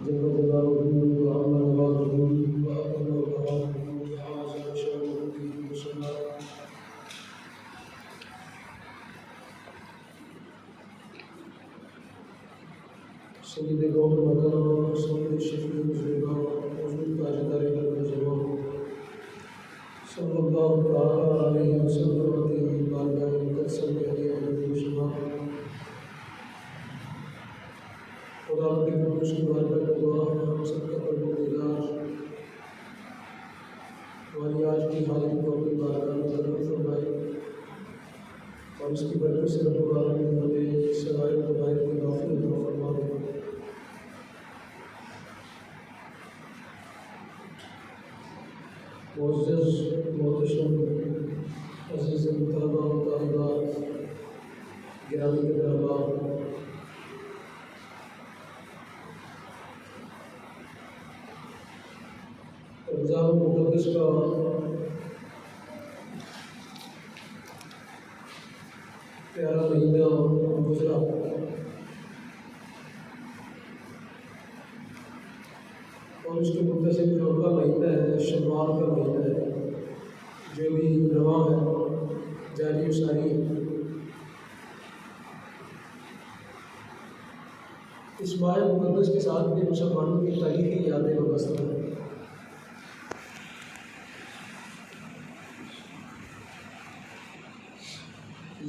जल्ल जलालुहु व अम्मा नवाजुहु व अकरम करामुहु व आज़म शअनुहु फ़ी समा सय्यिद कौम मकान सय्यिद शफ़ी मुज़लिमा हुज़ूर ताजदार क़ल्ब ज़मान सल्लल्लाहु तआला अलैहि वसल्लम की बारगाह मुक़द्दस में हदीया शुमा खुदा के कुछ की बारगाह में दुआ हम सबका परवरदिगार हमारी आज की हालत को अपनी बारगाह में कबूल फरमाए और इसकी बरकत से रब्बुल आलमीन हमें सगायर कबायर की माफ़ी अता फरमाए। मुअज़्ज़ज़ मोहतरम अज़ीज़ तलबा व तालिबात गिरामी तलबा रमज़ान मुक़द्दस का प्यारा महीना गुजरा और उसके मुंतज़िर जो अगला महीना है शव्वाल का महीना है जो भी रवा है जारी व सारी है। इस माह मुक़द्दस के साथ भी मुसलमानों की तारीख़ी यादें वाबस्ता हैं।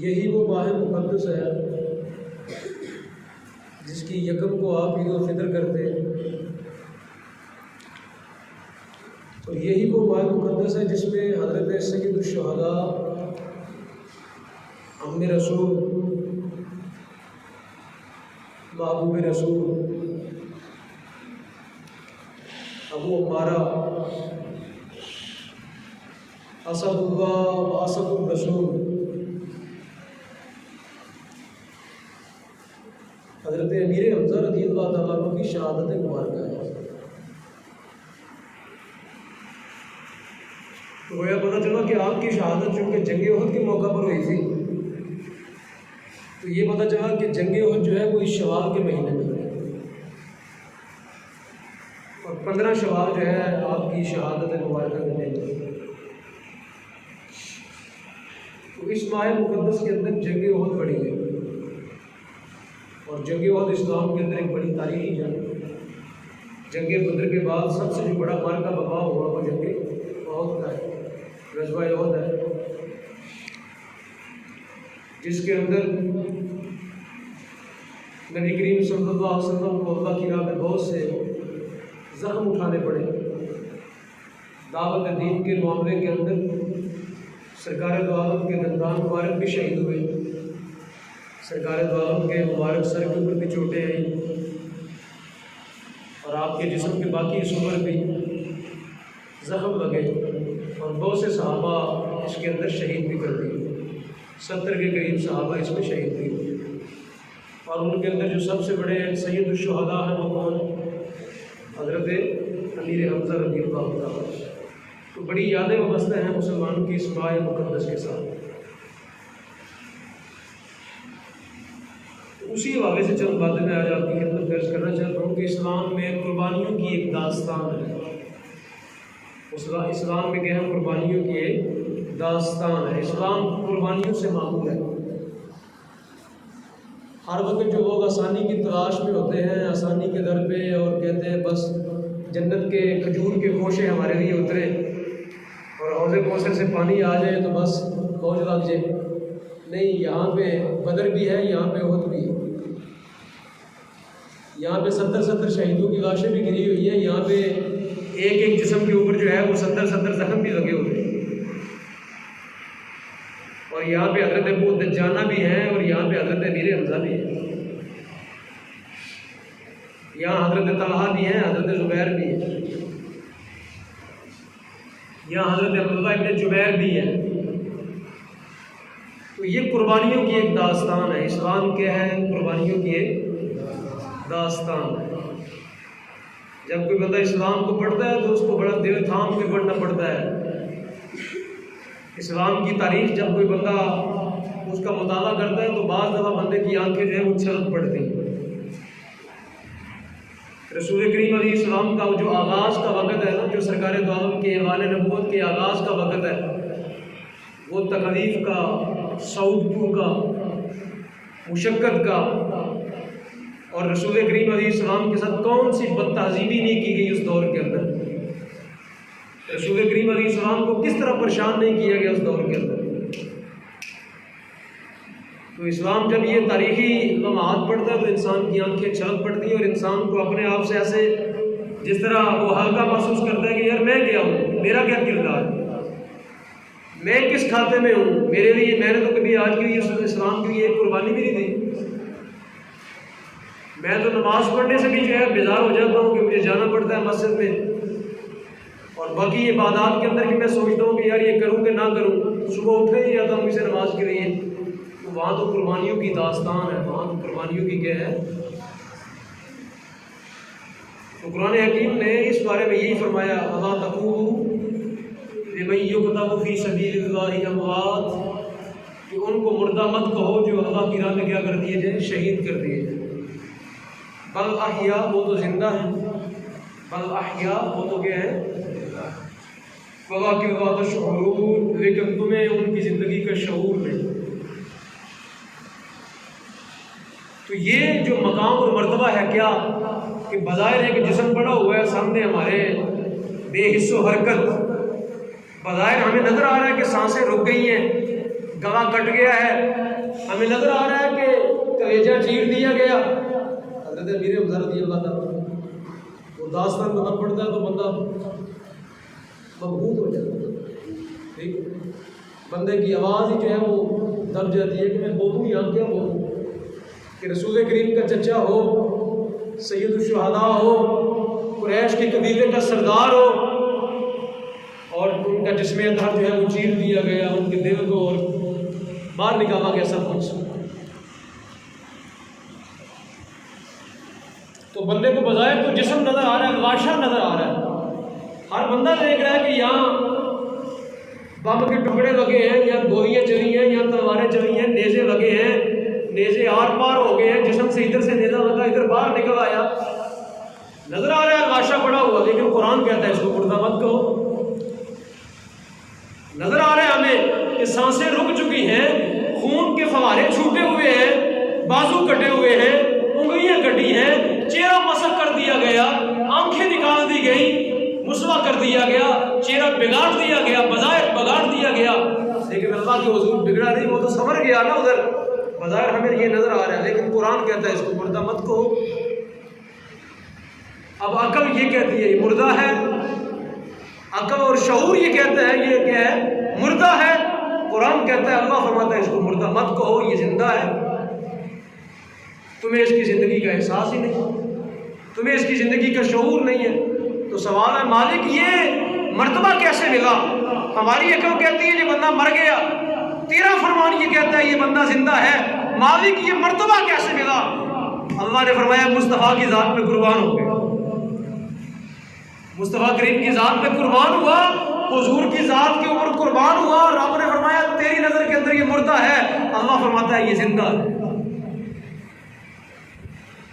यही वो माह मुक़द्दस है जिसकी यकम को आप ईद उल फितर करते हैं और यही वो माह मुक़द्दस है जिसमें हज़रत सय्यिदुश शुहदा अम्मे रसूल महबूब रसूल अबू अम्मारा असदुल्लाह व असदुर रसूल हज़रत अमीर हमज़ा रज़ियल्लाहु तआला अन्हु की शहादत मुबारक है। तो गोया पता चला कि आपकी शहादत चूँकि जंग उहद के मौका पर हुई थी तो ये पता चला कि जंग उहद जो है वो इस शवाल के महीने में है और 15 शवाल जो है आपकी शहादत मुबारक में है। तो इस माह मुक़द्दस के अंदर जंग उहद पड़ी है और जंग उहद इस्लाम के अंदर एक बड़ी तारीख़ी जंग बद्र के बाद सबसे जो बड़ा मार्का बपा हुआ वो जंग उहद का है, ग़ज़वा उहद है, जिसके अंदर नबी करीम सल्लल्लाहु अलैहि वसल्लम को अल्लाह की राह में बहुत से ज़ख्म उठाने पड़े। दावत दीन के मामले के अंदर सरकार दो आलम के दंदान मुबारक भी शहीद हुए, सरकार दो आलम के मुबारक सर के ऊपर भी चोटें आई और आपके जिस्म के बाकी हिस्सों पर भी ज़ख्म लगे और बहुत से सहाबा इसके अंदर शहीद भी कर दिए। 70 के करीब सहाबा इसमें शहीद भी हुए और उनके अंदर जो सबसे बड़े सय्यिदुश शुहदा हैं वो कौन? हज़रत अमीर हमज़ा रज़ियल्लाहु तआला। तो बड़ी यादें वाबस्ता हैं मुसलमानों की इस माह मुक़द्दस के साथ। उसी हवाले से चंद बातें मैं आज आपकी खिदमत दर्ज करना चाहता हूँ कि इस्लाम में कुर्बानियों की एक दास्तान है। इस्लाम में क्या है? कुर्बानियों की एक दास्तान है। इस्लाम कुर्बानियों से मामूल है। हर वक्त जो लोग आसानी की तलाश में होते हैं, आसानी के दर पे, और कहते हैं बस जन्नत के खजूर के गोशे हमारे लिए उतरे और हौज़े कौसर से पानी आ जाए तो बस मौज लग जाए। नहीं, यहाँ पे बदर भी है, यहाँ पे उहद भी है, यहाँ पे 70 शहीदों की लाशें भी गिरी हुई है, यहाँ पे एक जिस्म के ऊपर जो है वो 70 ज़ख्म भी लगे हुए हैं और यहाँ पे हज़रत अबू दज्जाना भी हैं और यहाँ पे हज़रत अमीर हमज़ा भी है, यहाँ हज़रत तलहा भी हैं, हज़रत ज़ुबैर भी है, यहाँ हज़रत अब्दुल्लाह इब्न जुबैर भी है। तो ये कुर्बानियों की एक दास्तान है। इस्लाम क्या है? कुर्बानियों की एक दास्तान है। जब कोई बंदा इस्लाम को पढ़ता है तो उसको बड़ा दिल थाम के पढ़ना पड़ता है। इस्लाम की तारीख जब कोई बंदा उसका मुताला करता है तो बाज़ दफ़ा बंदे की आंखें जो है वो छलक पड़ती हैं। रसूल करीम अलैहिस्सलाम का जो आगाज़ का वक़्त है ना, जो सरकार दो आलम के ऐवान नबूवत के आगाज़ का वक़्त है, वो तकलीफ़ का, सऊदपुर का, मुशक्क़त का, और रसूल करीम अलैहिस्सलाम के साथ कौन सी बदतहज़ीबी नहीं की गई उस दौर के अंदर। रसूल करीम अलैहिस्सलाम को किस तरह परेशान नहीं किया गया उस दौर के अंदर। तो इस्लाम जब ये तारीख़ी लम्हात पढ़ता है तो इंसान की आंखें छलक पड़ती हैं और इंसान को अपने आप से ऐसे जिस तरह वो हल्का महसूस करता है कि यार मैं क्या हूँ, मेरा क्या किरदार, मैं किस खाते में हूँ, मेरे लिए मैंने तो कभी आज के लिए इस्लाम के लिए एक कुर्बानी भी नहीं दी। मैं तो नमाज़ पढ़ने से भी जो है बेजार हो जाता हूँ कि मुझे जाना पड़ता है मस्जिद में, और बाकी इबादत के अंदर भी मैं सोचता हूँ कि यार ये करूँ कि ना करूँ। सुबह उठे ही जाता हूँ इसे नमाज के लिए, तो वहाँ तो कुर्बानियों की दास्तान है, वहाँ तो कुर्बानियों की क्या है। तो कुरान हकीम ने इस बारे में यही फरमाया, अला तक़ूलू लिमन युक़तलू फ़ी सबीलिल्लाहि अमवात, कि उनको मुर्दा मत कहो जो अल्लाह की राह में क्या कर दिए जाए, शहीद कर दिए जाए। बल अहया, वो तो जिंदा है, बल अहया, वो तो क्या है, वलाकिन ला तशऊरून, लेकिन तुम्हें उनकी ज़िंदगी का शऊर नहीं। तो ये जो मकाम और मर्तबा है क्या कि बज़ाहिर एक जिस्म पड़ा हुआ है सामने हमारे बेहिस्सो हरकत, बज़ाहिर हमें नज़र आ रहा है कि सांसें रुक गई हैं, गला कट गया है, हमें नज़र आ रहा है कि कलेजा चीर दिया गया। हज़रत अमीर हमज़ा रज़ियल्लाहु अन्हु वो दास्तान पता पड़ता है तो बंदा मबहूत हो जाता है। ठीक, बंदे की आवाज़ ही जो है वो दब जाती है कि मैं बोलूँ या क्या बोलूँ। कि रसूल करीम का चचा हो, सैयदुल शुहदा हो, कुरैश के कबीले का सरदार हो, और उनका जिस्म अतहर जो है वो चीर दिया गया, उनके दिल को और बाहर निकाला गया सब कुछ। तो बंदे को बजाय तो जिस्म नज़र आ रहा है, लाशा नज़र आ रहा है, हर बंदा देख रहा है कि यहाँ बम के टुकड़े लगे हैं, यहाँ गोलियाँ चली हैं, यहाँ तलवारें चली हैं, नेज़े लगे हैं, नेज़े आर पार हो गए हैं, जिस्म से इधर से नेज़ा लगा इधर बाहर निकल आया, नजर आ रहा है लाशा पड़ा हुआ। लेकिन कुरान कहता है इसको मुर्दा मत कहो। नजर आ रहा है हमें कि सांसें रुक चुकी हैं, खून के फवारे छूटे हुए हैं, बाजू कटे हुए हैं, उंगलियां कटी हैं, चेहरा मसक कर दिया गया, आंखें निकाल दी गई, मुसवा कर दिया गया, चेहरा बिगाड़ दिया गया, बज़ाहिर बिगाड़ दिया गया। लेकिन अल्लाह के हुजूर बिगड़ा नहीं, वो तो संवर गया ना उधर, बज़ाहिर हमें ये नजर आ रहा है। लेकिन कुरान कहता है इसको मुर्दा मत कहो। अब अकल ये कहती है ये मुर्दा है, अकल और शऊर ये कहता है ये क्या है, मुर्दा है। कुरान कहता है, अल्लाह फरमाता है इसको मुर्दा मत कहो, ये जिंदा है। तुम्हें इसकी ज़िंदगी का एहसास ही नहीं, तुम्हें इसकी ज़िंदगी का शऊर नहीं है। तो सवाल है मालिक ये मर्तबा कैसे मिला? हमारी अकल कहती है ये बंदा मर गया, तेरा फरमान ये कहता है ये बंदा जिंदा है। मालिक ये मर्तबा कैसे मिला? अल्लाह ने फरमाया मुस्तफ़ा की ज़ात पे कुर्बान हो गया, मुस्तफ़ा करीम की ज़ात पे कुर्बान हुआ, हुजूर की ज़ात के ऊपर कुर्बान हुआ। और रब ने फरमाया तेरी नज़र के अंदर ये मुर्दा है, अल्लाह फरमाता है ये जिंदा है।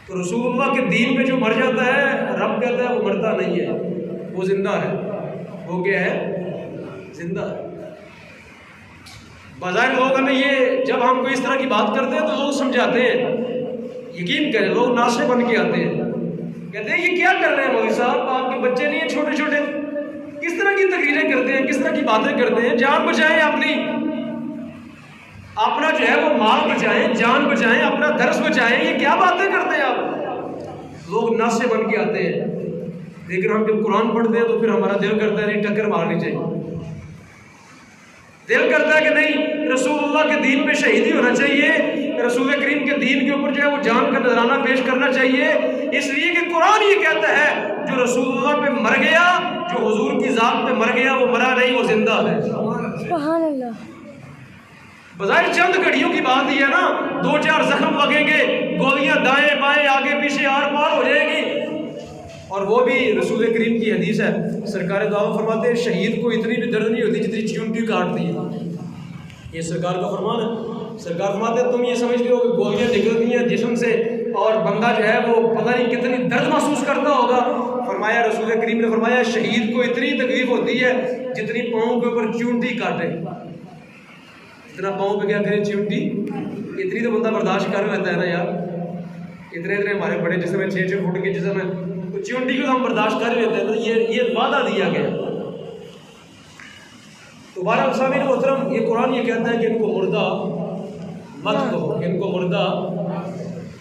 तो रसूलुल्लाह के दीन पे जो मर जाता है, रब कहता है वो मरता नहीं है, वो जिंदा है। वो क्या है? जिंदा है। बाज़ाहिर लोग हमें ये, जब हम कोई इस तरह की बात करते हैं तो लोग समझाते हैं, यकीन करें लोग नाशे बन के आते हैं, कहते हैं ये क्या कर रहे हैं मौलवी साहब, आपके बच्चे नहीं हैं छोटे छोटे, किस तरह की तकरीरें करते हैं, किस तरह की बातें करते हैं। जान बचाएं अपनी, अपना जो है वो माल बचाएं, जान बचाएं, अपना दर्स बचाएं, ये क्या बातें करते हैं आप? लोग नाशे बन के आते हैं। लेकिन हम जब कुरान पढ़ते हैं तो फिर हमारा दिल करता है नहीं टक्कर मारनी चाहिए, दिल करता है कि नहीं रसूलुल्लाह के दीन पे शहीदी होना चाहिए, रसूल करीम के दीन के ऊपर जो है वो जान का नजराना पेश करना चाहिए। इसलिए कि कुरान ये कहता है जो रसूलुल्लाह पे मर गया, जो हुजूर की जात पे मर गया, वो मरा नहीं, वो जिंदा है। सुभान अल्लाह। बज़ाहिर चंद घड़ियों की बात ही है ना, 2-4 जख्म लगेंगे, गोलियां दाएं बाएं आगे पीछे आर पार हो जाएगी। और वो भी रसूल करीम की हदीस है, सरकार दो आलम फरमाते हैं शहीद को इतनी भी दर्द नहीं होती जितनी चींटी काटती है। ये सरकार का फरमान है। सरकार फरमाते हैं तुम ये समझते हो कि गोलियां निकलती हैं जिस्म से और बंदा जो है वो पता नहीं कितनी दर्द महसूस करता फरमाया, रसूल करीम ने फरमाया, शहीद को इतनी तकलीफ होती है जितनी पाँव के ऊपर चूंटी काटे। इतना पाँव पे क्या करे, चूंटी, इतनी तो बंदा बर्दाश्त कर लेता है ना यार। इतने इतने हमारे बड़े जिसमें 6-6 फुट के जिसमें, तो चूंटी को हम बर्दाश्त कर लेते हैं। तो ये वादा दिया गया। तो बारह सामीन मोहतरम, ये कुरान ये कहता है कि इनको मुर्दा मत कहो, इनको मुर्दा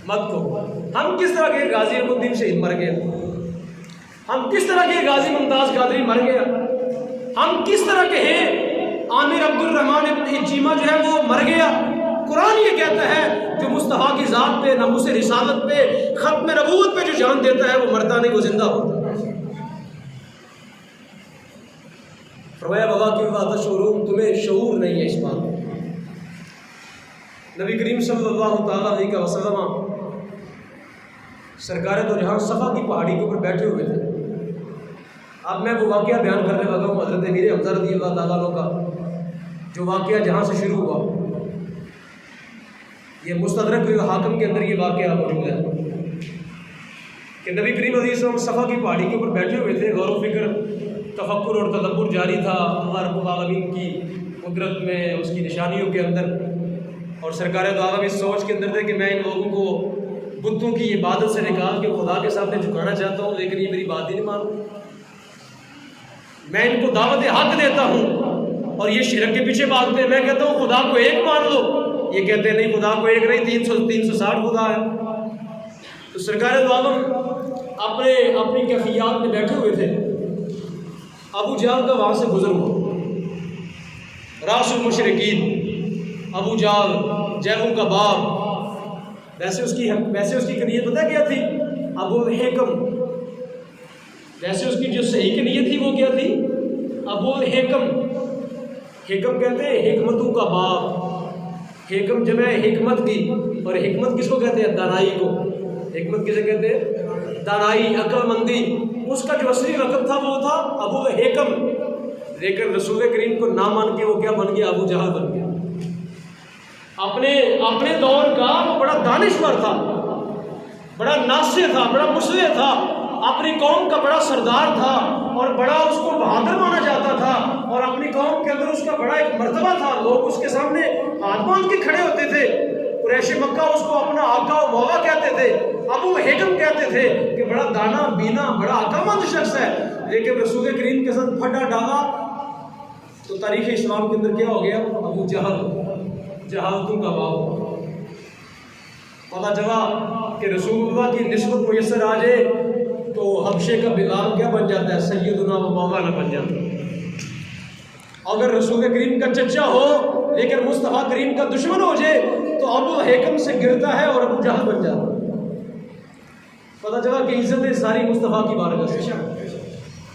मत कहो। हम किस तरह के गाजी अमुद्दीन शहीद मर गए, हम किस तरह के गाजी मुमताज कादरी मर गया, हम किस तरह के हैं आमिर अब्दुल रहमान इब्न चीमा जो है वो मर गया। कुरान ये कहता है जो मुस्तफ़ा की ज़ात पे, नमूस रिसालत पे, ख़त्म नबूवत पे जो जान देता है वो मरता नहीं, वो जिंदा होता है। फरमाया बाबा की बात शोरूम, तुम्हें शऊर नहीं है इस बात। नबी करीम सल्लल्लाहु तआला अलैहि वसल्लम सरकार तो जहाँ सफ़ा की पहाड़ी के ऊपर बैठे हुए थे। अब मैं वो वाक़या बयान करने लगा हूँ हज़रत मीर हमज़ा रज़ियल्लाहु ताला अन्हु का, जो वाक़या जहाँ से शुरू हुआ। ये मुस्तदरक हाकिम के अंदर ये वाक़या मौजूद है कि नबी करीम अलैहिस्सलाम सफ़ा की पहाड़ी के ऊपर बैठे हुए थे। गौर व फिक्र, तफक्कुर और तदब्बुर जारी था अल्लाह रब्बुल आलमीन की कुदरत में, उसकी निशानियों के अंदर। और सरकार दो आलम इस सोच के अंदर थे कि मैं इन लोगों को बुतों की इबादत से निकाल के खुदा के सामने झुकाना चाहता हूँ, लेकिन ये मेरी बात ही नहीं मान। मैं इनको दावत हक देता हूँ और ये शिरक के पीछे भागते हैं। मैं कहता हूँ खुदा को एक मान लो, ये कहते हैं नहीं खुदा को एक नहीं, 360 खुदा है। तो सरकार दो आलम अपनी कैफियत में बैठे हुए थे। अबू जाल का वहाँ से गुजर हुआ, रासुल मुशरिकीन अबू जाल, जैबू का बाप। वैसे उसकी नीयत पता क्या थी, अबुल हेकम। वैसे उसकी जो सही की नीयत थी वो क्या थी, अबुल हेकम। हेकम कहते हैं हिकमतों का बाप। हेकम जब है हिकमत की, और हिकमत किसको कहते हैं, दानाई को। हिकमत किसे कहते हैं, दानाई, अक्लमंदी। उसका जो असली लक़ब था वो था अबुल हेकम। लेकिन रसूल करीम को ना मान के वो क्या बन गया, अबू जहल बन गया। अपने दौर का वो बड़ा दानिश्वर था, बड़ा नासिर था, बड़ा मुस्लिह था, अपनी कौम का बड़ा सरदार था और बड़ा उसको बहादुर माना जाता था। और अपनी कौम के अंदर उसका बड़ा एक मर्तबा था, लोग उसके सामने हाथ बांध के खड़े होते थे। कुरैश मक्का उसको अपना आका और मौला कहते थे, अबू हेकम कहते थे कि बड़ा दाना बीना, बड़ा अक्लमंद शख्स है। लेकिन रसूल करीम के साथ फटा डाला तो तारीख़ इस्लाम के अंदर क्या हो गया, अबू जहल, जहालतों का बाप। पता चला कि रसूलुल्लाह की निस्बत मुयस्सर आ जाए तो हबशे का बिलाल क्या बन जाता है, सैयदुना व मौलाना बन जाता है। अगर रसूल करीम का चचा हो लेकिन मुस्तफ़ा करीम का दुश्मन हो जाए तो अबू हेकम से गिरता है और अबू जहल बन जाता है। पता चला कि इज्जत सारी मुस्तफ़ा की बारगाह से,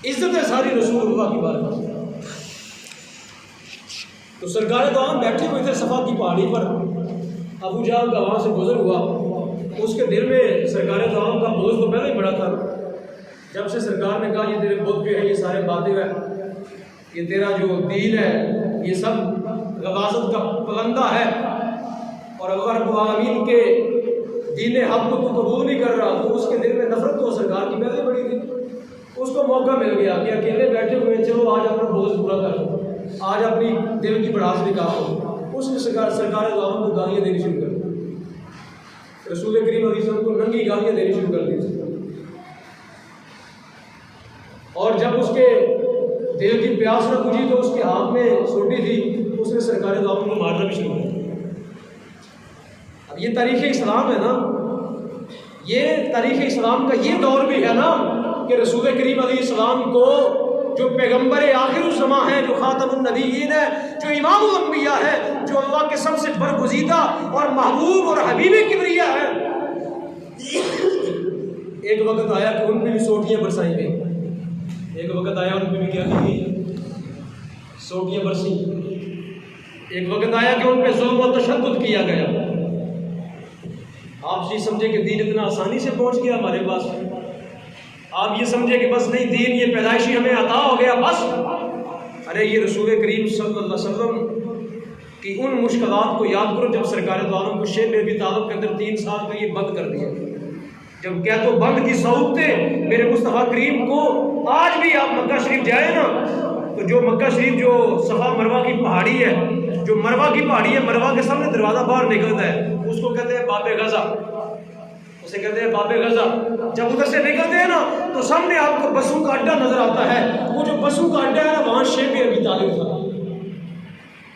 इज्जत सारी रसूलुल्लाह की बारगाह से। तो सरकार दो आलम बैठे हुए थे सफ़ा की पहाड़ी पर। अबू जहल का वहाँ से गुजर हुआ, उसके दिल में सरकार दो आलम का बोझ तो पहले ही बड़ा था। जब से सरकार ने कहा ये तेरे बुत पे है, ये सारे बातें है, ये तेरा जो दीन है ये सब गवाज़त का पलंदा है और अल्लाह रब्बुल आलमीन के दीन हक़ को तू कबूल नहीं कर रहा, तो उसके दिल में नफरत तो सरकार की पहले बड़ी थी। उसको मौका मिल गया कि अकेले बैठे हुए, चलो आज अपना बोझ पूरा कर लो, आज अपनी दिल की भड़ास निकालो। उसने सरकार को गालियाँ देनी शुरू कर दी। रसूल करीम अलैहिस्सलाम को नंगी गालियाँ देनी शुरू कर दी। और जब उसके दिल की प्यास न बुझी तो उसके हाथ में सोटी थी, उसने सरकार दो आलम को मारना भी शुरू कर दिया। अब ये तारीख़ इस्लाम है ना, ये तारीख़ इस्लाम का ये दौर भी है ना कि रसूल करीम अलैहिस्सलाम को जो पैगम्बर आखिर ज़मा है, जो ख़ातमुन नबीयीन है, जो इमामुल अंबिया है, जो अल्लाह के सबसे बरगुज़ीदा और महबूब और हबीब किबरिया है, एक वक्त आया कि उन पर भी सोटियाँ बरसाई गई। एक वक्त आया उन पर भी क्या की, सोटियाँ बरसी। एक वक्त आया कि उन पर ज़ुल्म और तशद्दुद किया गया। आप ये समझे कि दीन इतना आसानी से पहुँच गया हमारे पास। आप ये समझे कि बस नहीं, दीन ये पैदाइशी हमें अता हो गया बस। अरे ये रसूल करीम सल्लल्लाहु अलैहि वसल्लम की उन मुश्किलात को याद करो जब सरकार दो आलम को शेर अबी तालिब के अंदर 3 साल के लिए बंद कर दिया। जब क्या तो बंद की सहूलतें मेरे मुस्तफ़ा करीम को, आज भी आप मक्का शरीफ जाए ना, तो जो मक्का शरीफ जो सफ़ा मरवा की पहाड़ी है, जो मरवा की पहाड़ी है, मरवा के सामने दरवाज़ा बाहर निकलता है, उसको कहते हैं बाबे गज़ा, उसे कहते हैं बाबे गज़ा। जब उधर से निकलते हैं ना तो सामने आपको बसों का अड्डा नजर आता है। वो जो बसों का अड्डा है ना, वहाँ शेब अबी तालिब था,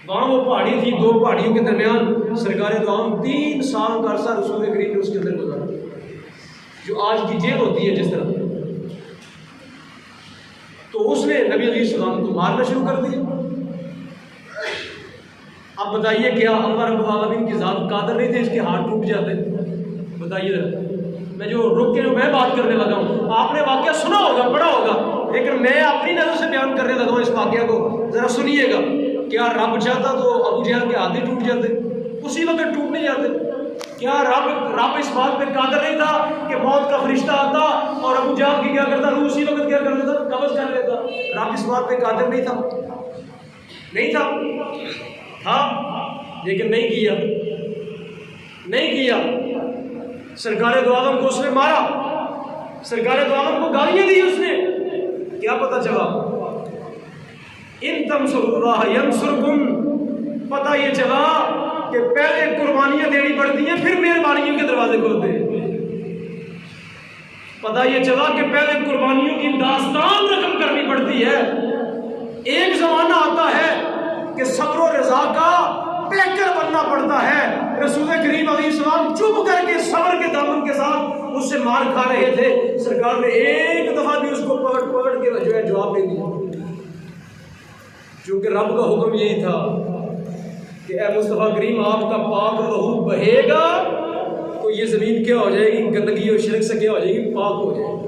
वहाँ वो पहाड़ी थी, दो पहाड़ियों के दरमियान सरकार दो आलम 3 साल का अरसा रसूल करीम ने उसके अंदर गुजारा, जो आज की जेल होती है जिस तरह। तो उसने नबी अलैहिस्सलाम को मारना शुरू कर दिया। अब बताइए क्या अल्लाह रब्बुल आलमीन की ज़ात कादर नहीं थे इसके हाथ टूट जाते? बताइए। मैं जो रुक के मैं बात करने लगा हूँ, आपने वाकया सुना होगा, पढ़ा होगा, लेकिन मैं अपनी नज़र से बयान करने लगा हूँ इस वाकया को, ज़रा सुनिएगा। क्या रब चाहता तो अबू जहल के हाथ ही टूट जाते? उसी वक्त टूट नहीं जाते। क्या रब इस बात पे कादर नहीं था कि मौत का फरिश्ता आता और अबू जहल की क्या करता, उसी वक्त क्या कर लेता, कब्ज़ कर लेता? रब इस बात पे कादर नहीं था? नहीं था, था, लेकिन नहीं किया, नहीं किया। सरकार दो आलम को उसने मारा, सरकार दो आलम को गालियां दी उसने। क्या पता चला? इन तंसुरुल्लाह यंसुरकुम, पता ये चला कि पहले कुर्बानियां देनी पड़ती हैं, फिर मेहरबानियों के दरवाजे खुलते हैं। पता ये चला कि पहले कुर्बानियों की दास्तान रकम करनी पड़ती है। एक जमाना आता है कि सब्र और रज़ा का पैकर बनना पड़ता है। रसूल करीम अलैहिस्सलाम चुप करके सब्र के दामन के साथ उससे मार खा रहे थे। सरकार ने एक दफा भी उसको पकड़ के जो है जवाब नहीं दिया, क्योंकि रब का हुक्म यही था कि ए मुस्तफ़ा करीम आपका पाक लहू बहेगा तो ये ज़मीन क्या हो जाएगी, गंदगी और शिरक से क्या हो जाएगी, पाक हो जाएगी।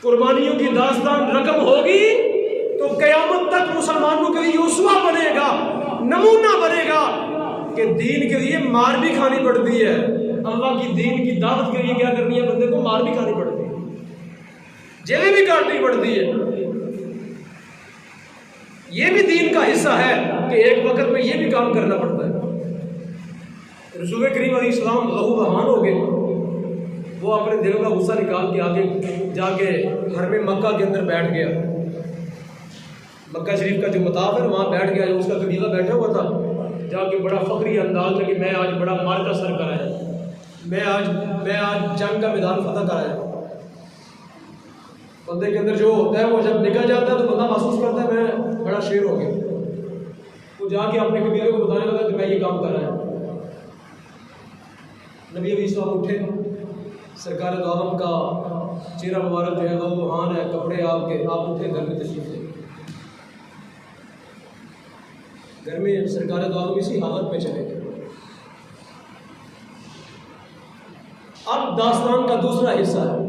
कुर्बानियों की दास्तान रकम होगी तो क़यामत तक मुसलमानों के लिए उसवा बनेगा, नमूना बनेगा कि दीन के लिए मार भी खानी पड़ती है। अल्लाह की दीन की दावत के लिए क्या करनी है, बंदे को मार भी खानी पड़ती है, जेलें भी काटनी पड़ती है। ये भी दीन का हिस्सा है कि एक वक्त में ये भी काम करना पड़ता है। रसूल करीम अलैहिस्सलाम लहू बहान हो गए, वो अपने दिल का गुस्सा निकाल के आगे जाके घर में मक्का के अंदर बैठ गया। मक्का शरीफ का जो मताफ है वहाँ बैठ गया, जो उसका कबीला बैठा हुआ था, जाके बड़ा फखरी अंदाज में कि मैं आज बड़ा मार का सर कराया, मैं आज जंग का मैदान फतह कराया। बंदे के अंदर जो होता है वो जब निकल जाता है तो बंदा महसूस करता है मैं बड़ा शेर हो गया। वो जाके अपने कबीले को बताने लगा कि मैं ये काम कर रहा है। नबी अलैहिस्सलाम उठे, सरकार दो आलम का चेहरा मुबारक जो है वो बहान है, कपड़े आपके, आप उठे, घर में तशरीफ ले। घर में सरकार दो आलम इसी हालत में चले गए। अब दास्तान का दूसरा हिस्सा है।